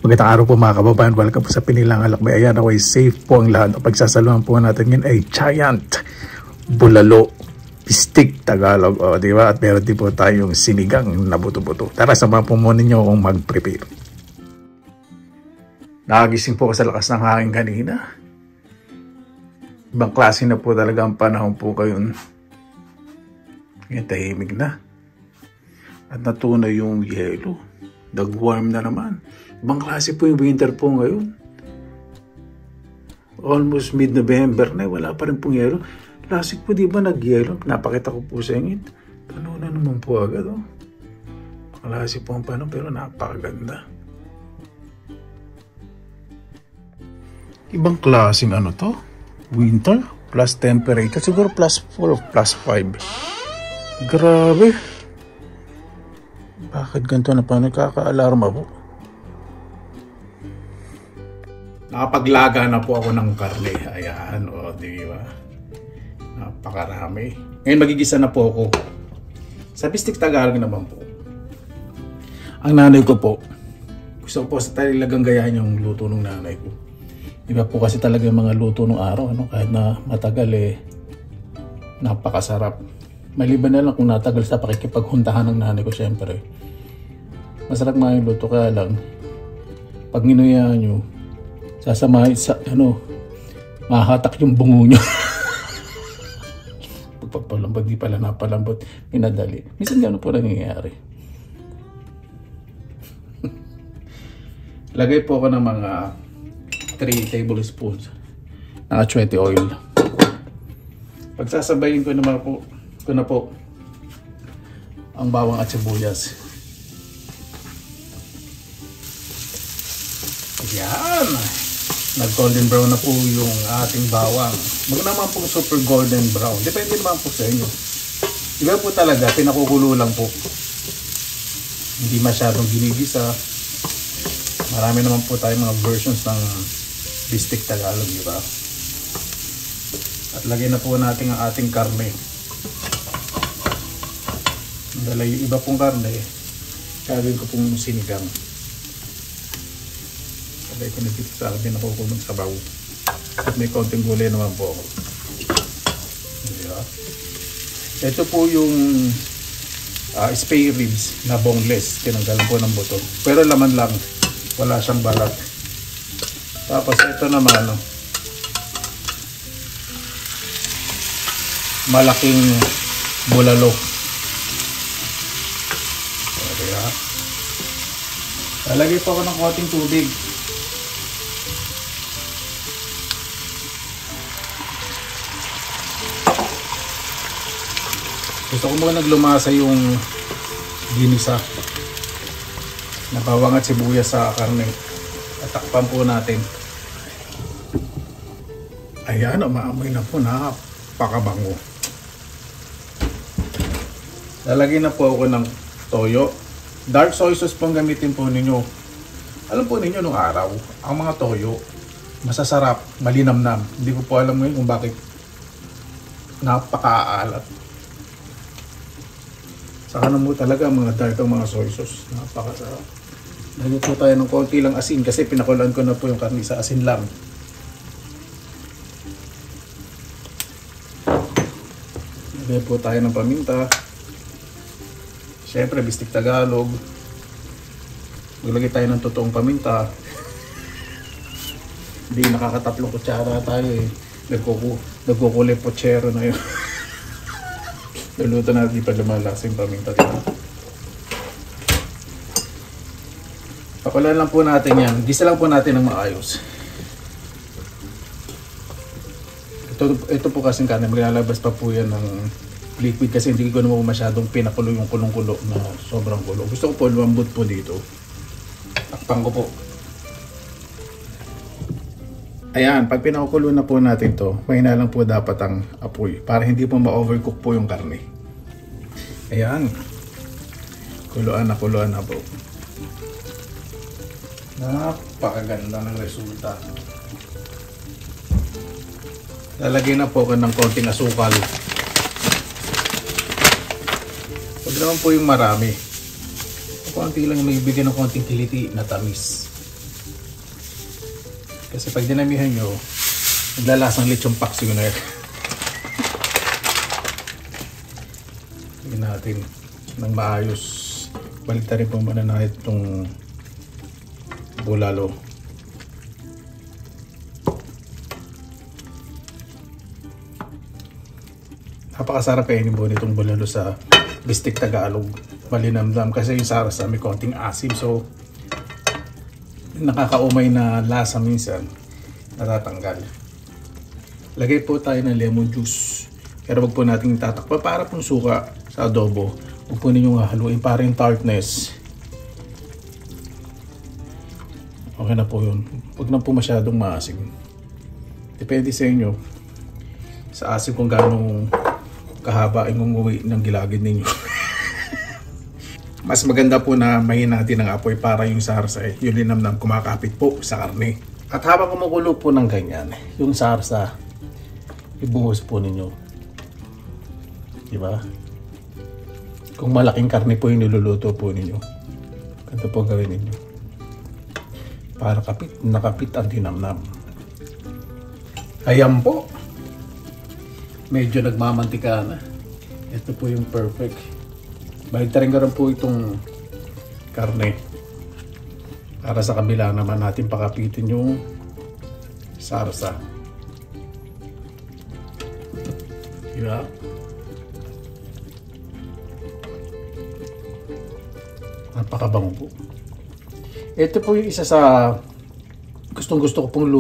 Magandang araw po mga kababayan. Welcome po sa Pinilang Alakbay. Ayan, okay, safe po ang lahat. Ang pagsasaluhan po natin ngayon ay Giant Bulalo Bistik Tagalog. O, di ba? At meron din po tayong sinigang na buto-buto. Tara, samahan po muna ninyo akong mag-prepare. Nakagising po ako sa lakas ng hangin kanina. Ibang klase na po talaga ang panahon po ngayon. Ngayon, tahimik na. At natunay yung yelo. Nag-warm na naman. Ibang klase po yung winter po ngayon. Almost mid-November na, wala pa rin pong yelo. Lasik po di ba nag-yelo? Napakita ko po sa inyo. Paano na naman po agad, oh. Klase po ang panahon pero napakaganda. Ibang klaseng ano to? Winter? Plus temperature. Siguro plus 4 o plus 5. Grabe. Bakit ganito na pa? Nakaka-alarma po. Nakapaglaga na po ako ng karne. Ayan, o, di ba? Napakarami. Ngayon magigisa na po ako. Sa Bistik Tagalog naman po. Ang nanay ko po, gusto ko po sa talagang gayahin yung luto ng nanay ko. Iba po kasi talaga yung mga luto ng araw, ano? Kahit na matagal napakasarap. Maliban na lang kung natagal sa pakikipaghuntahan ng nanay ko, syempre. Masarap nga yung luto, kaya lang pag nginuyaan nyo, sasamahin sa mahatak yung bungo nyo. Pagpapalambot, di pala napalambot, pinadali. Minsan gano'n po nangyayari. Lagay po ako ng mga 3 tablespoons na achwete oil. Pagsasabayin ko na po ang bawang at sibuyas. Yan. Nag-golden brown na po yung ating bawang. Huwag naman po super golden brown. Depende naman po sa inyo. Iba po talaga, pinakukulo lang po. Hindi masyadong ginigisa. Marami naman po tayong mga versions ng Bistik Tagalog, di ba? At lagyan na po natin ang ating karne. Dala yung iba pong karne, gagawin ko pong sinigang. Sabay ko na dito sa akin nakukulong sabaw. At may konting gulay naman po ako. Diba? Ito po yung spare ribs na boneless. Tinanggalan po ng buto. Pero laman lang. Wala siyang balat. Tapos ito naman, malaking bulalo. Diba? Lalagay po ako ng konting tubig. Gusto ko muna naglumasa yung ginisa na bawang at sibuyas sa karne. At takpan po natin. Ayan, umaamoy na po, napakabango. Lalagyan na po ako ng toyo. Dark soy sauce pong gamitin po ninyo. Alam po ninyo nung araw, ang mga toyo, masasarap, malinamnam. Hindi ko po alam ngayon kung bakit napakaalat. Saka na mo talaga mga dark ang mga soy sauce. Napakasarap. Lagyan po tayo ng konti lang asin kasi pinakulaan ko na po yung karne sa asin lang. Lagyan po tayo ng paminta. Siyempre, Bistik Tagalog. Maglagay tayo ng totoong paminta. Hindi nakakatatlong kutsara tayo eh. Nagkukulay pochero na yun. Luluto natin di pa lumalas yung paminta dito. Pakulan lang po natin yan. Gisa lang po natin ng maayos. Ito po kasing karne. Maglalabas pa po yan ng liquid kasi hindi ko naman masyadong pinakulo yung kulong-kulo na sobrang kulo. Gusto ko po lumambot po dito. Takpan ko po. Ayan, pag pinakulo na po natin to, mahina lang po dapat ang apoy para hindi po ma-overcook po yung karne. Ayan. Kuluan na po. Napakaganda ng resulta. Lalagyan na po ako ng konting asukal. Huwag naman po yung marami. Konti lang, may bigyan ng konting kiliti na tamis. Kasi pag dinamihan nyo, naglalasang lechong paksiw na yun. Tignan natin ng maayos. Balik rin po muna natin itong bulalo. Napakasarap kainin po nitong bulalo sa bistik Tagalog. Malinamdam kasi yung sarsa may konting asim. So, nakakaumay na lasa minsan natatanggal. Lagay po tayo ng lemon juice. Pero wag po natin tatakpa para pong suka sa adobo. Huwag po ninyong haluin para yung tartness. Okay na po yun. Huwag na po masyadong maasim. Depende sa inyo. Sa asim kung gano'ng kahaba yung umuwi ng gilagid ninyo. Mas maganda po na mahina natin ang apoy para yung sarsa yung linamnam kumakapit po sa karne. At habang kumukulo po ng ganyan, yung sarsa, ibuhos po ninyo. Diba? Kung malaking karne po yung niluluto po ninyo, ganito po gawin ninyo. Para nakapit ang dinamnam. Ayan po. Medyo nagmamantika na. Ito po yung perfect. Baligtarin ko rin po itong karne. Para sa kabila naman natin pakapitin yung sarsa. Diba? Napakabango po. Ito po yung isa sa gustong gusto ko pong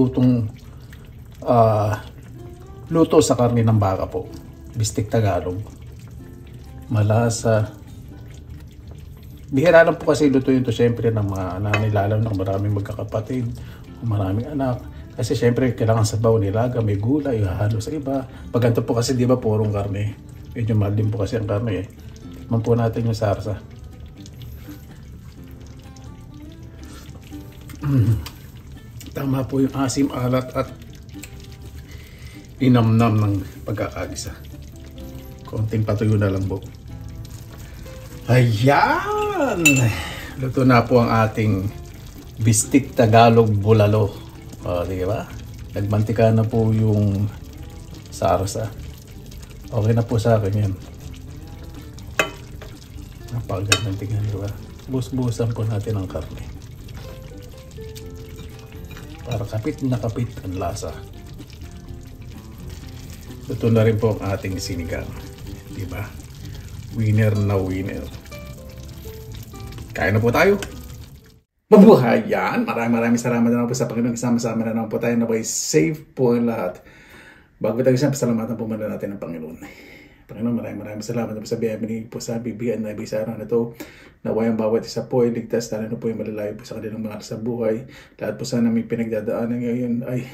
luto sa karne ng baka po. Bistik Tagalog. Malasa. Bihira lang po kasi luto yun to syempre ng mga nanay, lalo ng maraming magkakapatid, maraming anak. Kasi syempre kailangan sabaw, nilaga, may gulay, halo sa iba. Pag ganito po kasi di ba purong karne. Medyo mahal din po kasi ang karne eh. Tikman po natin yung sarsa. Tama po yung asim, alat at linamnam ng pagkakagisa. Konting patuyo na lang po. Ayan! Luto na po ang ating bistik Tagalog bulalo. O, di ba? Nagmantika na po yung sarsa. Okay na po sa akin yan. Napakagandang tingnan, di ba? Bus-busan po natin ang karne. Para kapit na kapit ang lasa. Luto na rin po ang ating sinigang. Diba? Winner na winner. Kain na po tayo. Mabuhay yan! Maraming salamat na po sa Panginoon. Kasama-sama na naman po tayo na safe po ang lahat. Bago tayo siya, pasalamatan po muna natin ng Panginoon. Panginoon, maraming salamat na po sa biyaya po sa bibigyan na ibig sa araw na ito. Naway ang bawat isa po ay ligtas, lalo na po yung malalayo po sa kanilang mga sa buhay. Lahat po sana may pinagdadaanan ngayon ay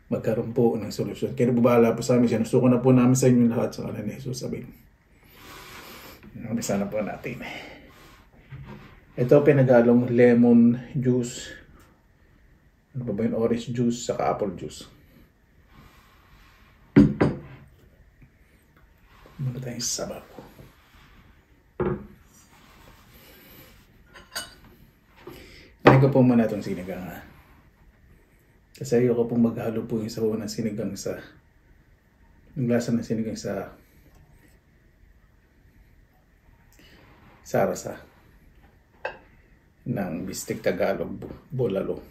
magkaroon po ng solusyon. Kaya bubala po sa amin, sinusuko na po namin sa inyo lahat sa kanan ni Jesus. Amen. Umpisa na po natin. Ito pinagalong lemon juice. Ano ba yung orange juice saka apple juice. Muna tayong sabaw. Kain ko po muna itong sinigang ha. Kasi ayoko pong maghalo po yung sabaw ng sinigang sa yung lasa ng sinigang sa sarsa ng bistik Tagalog bulalo.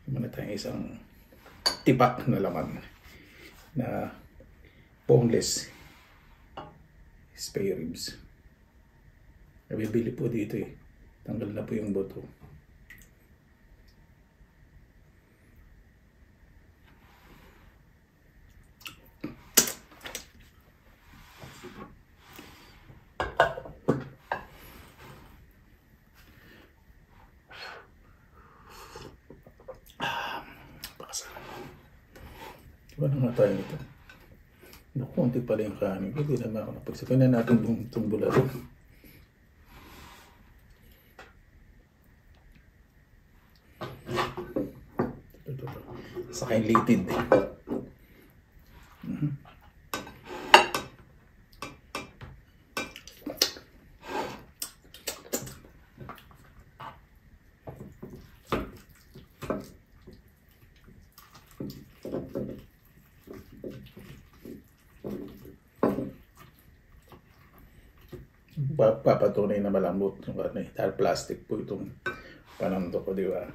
Muna tayong isang tipak na laman na boneless spare ribs. Nabibili po dito eh. Tanggal na po yung buto. Pakasarap. Diba na nga tayo nito? Konti pala yung kanin. Hindi naman ako napagsakin na natin itong bulalo. Saka yung litid. papatunay na malambot yung karne. Dahil plastic po itong panamto ko, di ba?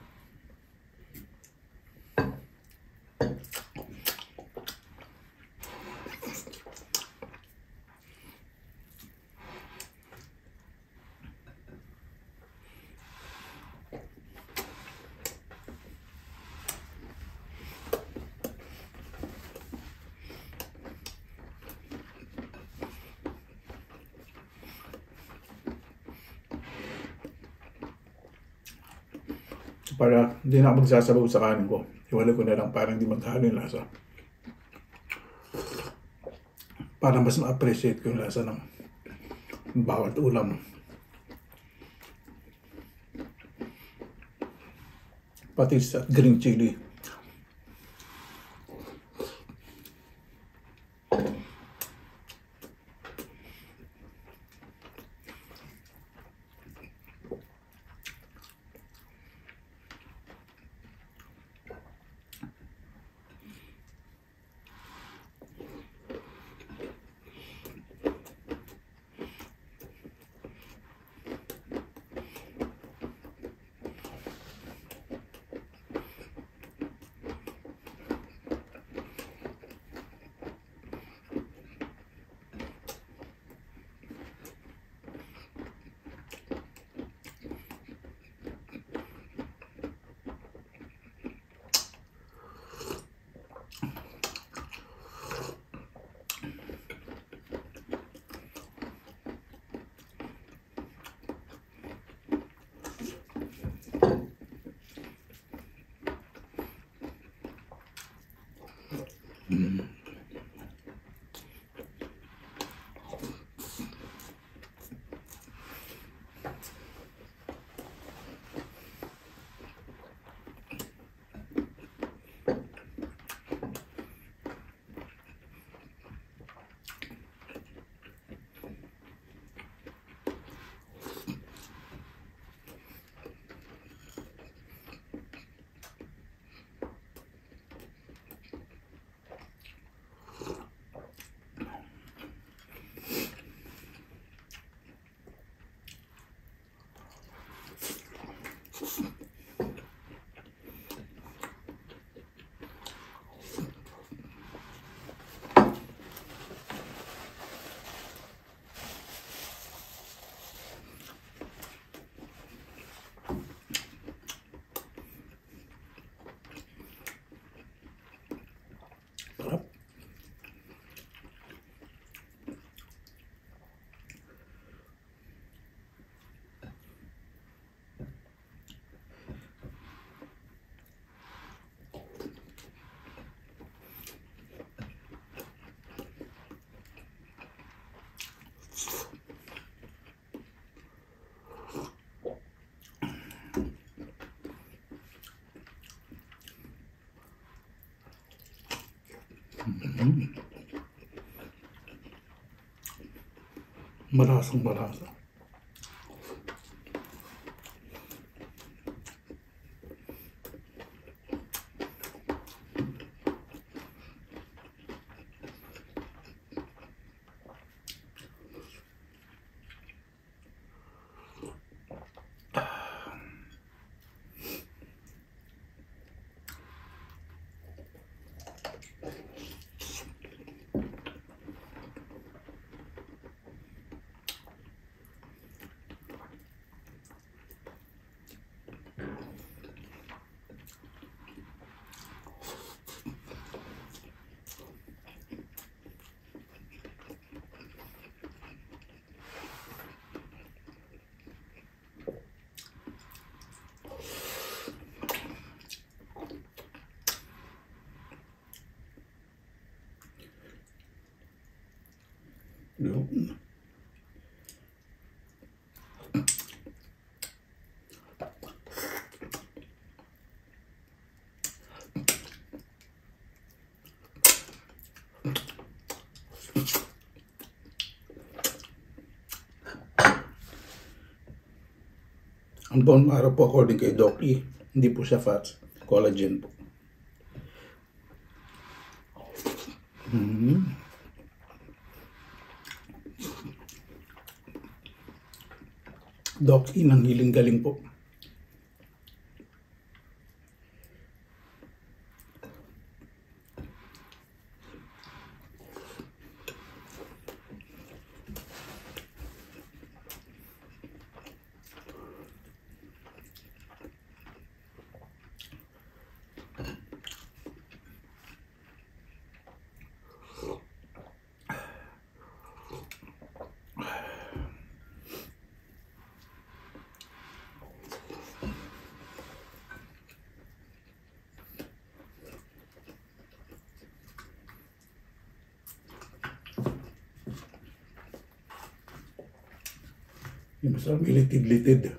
Para hindi na ako magsasabaw sa kanin ko. Iwala ko na lang para hindi maghalo yung lasa. Para mas ma-appreciate ko yung lasa ng bawat ulam. Patis at green chili. Malasang malasa. Yun. Ang bone marrow po according kay Doc E, hindi po siya fats, collagen po. Doc Inang Hiling Galing po. Yung masarap litid-litid.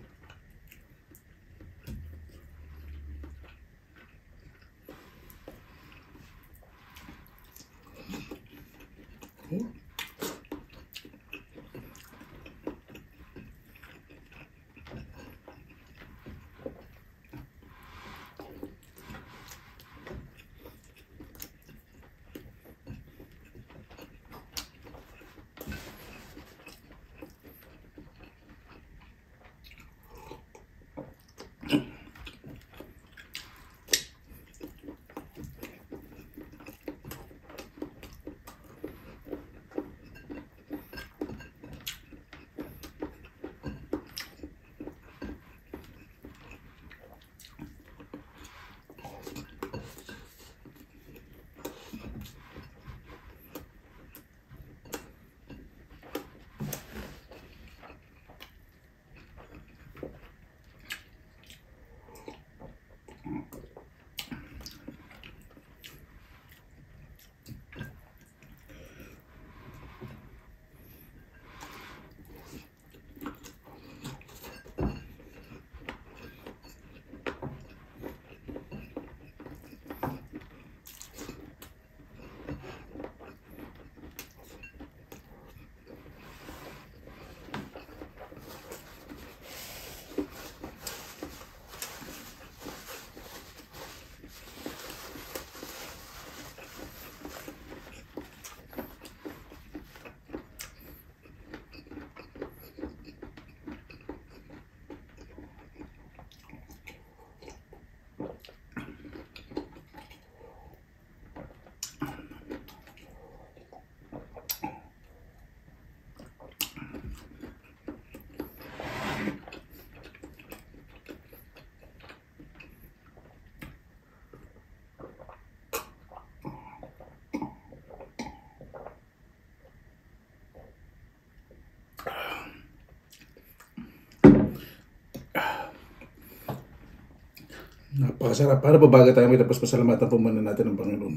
Napakasarap. Para babaga tayo, may tapos pasalamatan po muna natin ng Panginoon.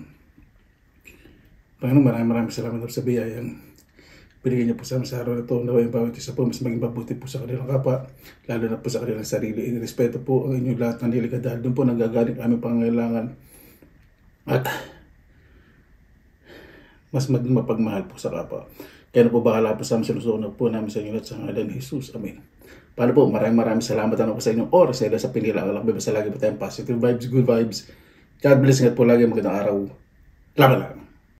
Panginoon, maraming salamat sa biyayang binigyan niyo po sa araw na ito. Naway ang bawat isa po mas maging mabuti po sa kanilang kapwa, lalo na po sa kanilang sarili. Irespeto po ang inyong lahat ng niliga dahil doon po nanggagaling aming pangangailangan. At mas maging mapagmahal po sa kapwa. Kaya na po bahala po sa amin, sinusunod po namin sa inyo at sa ngalan ni Jesus. Amen. Paano po, maraming salamat po sa inyong oras sa pinila. Basta lagi po tayong positive vibes, good vibes. God bless, ingat po lagi, magandang araw. Laban lang.